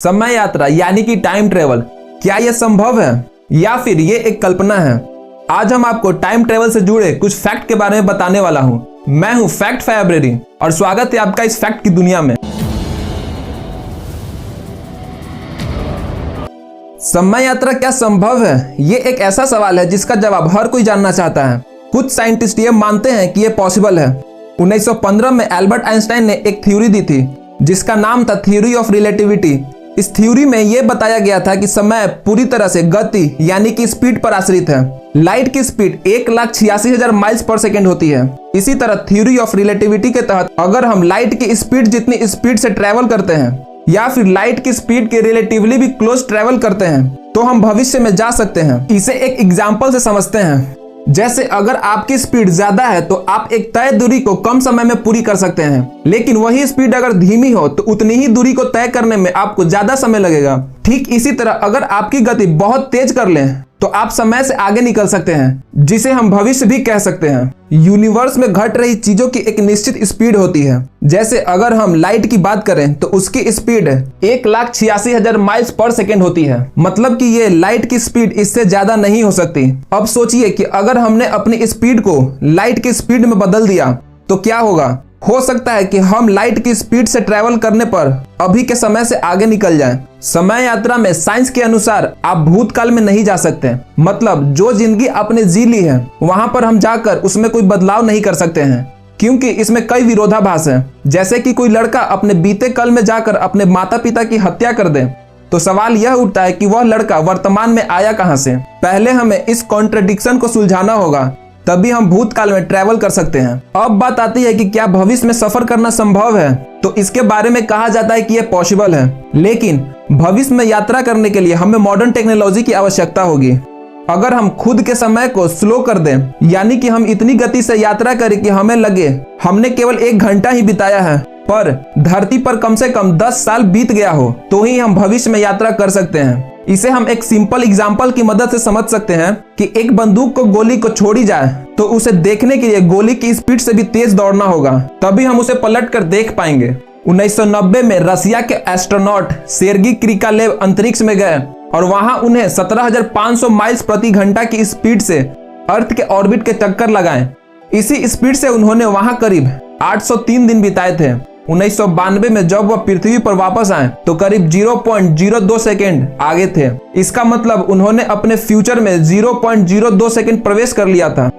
समय यात्रा यानी कि टाइम ट्रेवल, क्या यह संभव है या फिर ये एक कल्पना है? आज हम आपको टाइम ट्रेवल से जुड़े कुछ फैक्ट के बारे में बताने वाला हूं। मैं हूं फैक्ट फाइब्रेरी और स्वागत है आपका इस फैक्ट की दुनिया में। समय यात्रा क्या संभव है? ये एक ऐसा सवाल है जिसका जवाब हर कोई जानना चाहता है। कुछ साइंटिस्ट ये मानते हैं कि ये पॉसिबल है। 1915 में एल्बर्ट आइंस्टाइन ने एक थ्योरी दी थी जिसका नाम था थ्योरी ऑफ रिलेटिविटी। इस थ्योरी में यह बताया गया था कि समय पूरी तरह से गति यानी कि स्पीड पर आश्रित है। लाइट की स्पीड 1,86,000 माइल्स पर सेकेंड होती है। इसी तरह थ्योरी ऑफ रिलेटिविटी के तहत अगर हम लाइट की स्पीड जितनी स्पीड से ट्रेवल करते हैं या फिर लाइट की स्पीड के रिलेटिवली भी क्लोज ट्रेवल करते हैं तो हम भविष्य में जा सकते हैं। इसे एक एग्जाम्पल से समझते हैं। जैसे अगर आपकी स्पीड ज्यादा है तो आप एक तय दूरी को कम समय में पूरी कर सकते हैं, लेकिन वही स्पीड अगर धीमी हो तो उतनी ही दूरी को तय करने में आपको ज्यादा समय लगेगा। ठीक इसी तरह अगर आपकी गति बहुत तेज कर लें तो आप समय से आगे निकल सकते हैं, जिसे हम भविष्य भी कह सकते हैं। यूनिवर्स में घट रही चीजों की एक निश्चित स्पीड होती है। जैसे अगर हम लाइट की बात करें तो उसकी स्पीड 1,86,000 माइल्स पर सेकेंड होती है। मतलब कि ये लाइट की स्पीड इससे ज्यादा नहीं हो सकती। अब सोचिए कि अगर हमने अपनी स्पीड को लाइट की स्पीड में बदल दिया तो क्या होगा? हो सकता है कि हम लाइट की स्पीड से ट्रेवल करने पर अभी के समय से आगे निकल जाएं। समय यात्रा में साइंस के अनुसार आप भूतकाल में नहीं जा सकते। मतलब जो जिंदगी आपने जी ली है वहां पर हम जाकर उसमें कोई बदलाव नहीं कर सकते हैं, क्योंकि इसमें कई विरोधाभास है। जैसे कि कोई लड़का अपने बीते कल में जाकर अपने माता पिता की हत्या कर दे तो सवाल यह उठता है कि वह लड़का वर्तमान में आया कहां से। पहले हमें इस कॉन्ट्रडिक्शन को सुलझाना होगा, तभी हम भूतकाल में ट्रेवल कर सकते हैं। अब बात आती है कि क्या भविष्य में सफर करना संभव है? तो इसके बारे में कहा जाता है कि यह पॉसिबल है, लेकिन भविष्य में यात्रा करने के लिए हमें मॉडर्न टेक्नोलॉजी की आवश्यकता होगी। अगर हम खुद के समय को स्लो कर दें, यानी कि हम इतनी गति से यात्रा करें कि हमें लगे हमने केवल 1 घंटा ही बिताया है पर धरती पर कम से कम 10 साल बीत गया हो, तो ही हम भविष्य में यात्रा कर सकते हैं। इसे हम एक सिंपल एग्जाम्पल की मदद से समझ सकते हैं कि एक बंदूक को गोली को छोड़ी जाए तो उसे देखने के लिए गोली की स्पीड से भी तेज दौड़ना होगा, तभी हम उसे पलट कर देख पाएंगे। 1990 में रसिया के एस्ट्रोनॉट सेर्गी क्रिकालेव अंतरिक्ष में गए और वहां उन्हें 17,500 माइल्स प्रति घंटा की स्पीड से अर्थ के ऑर्बिट के चक्कर लगाए। इसी स्पीड से उन्होंने वहां करीब 803 दिन बिताए थे। 1992 में जब वह पृथ्वी पर वापस आए तो करीब 0.02 सेकेंड आगे थे। इसका मतलब उन्होंने अपने फ्यूचर में 0.02 सेकेंड प्रवेश कर लिया था।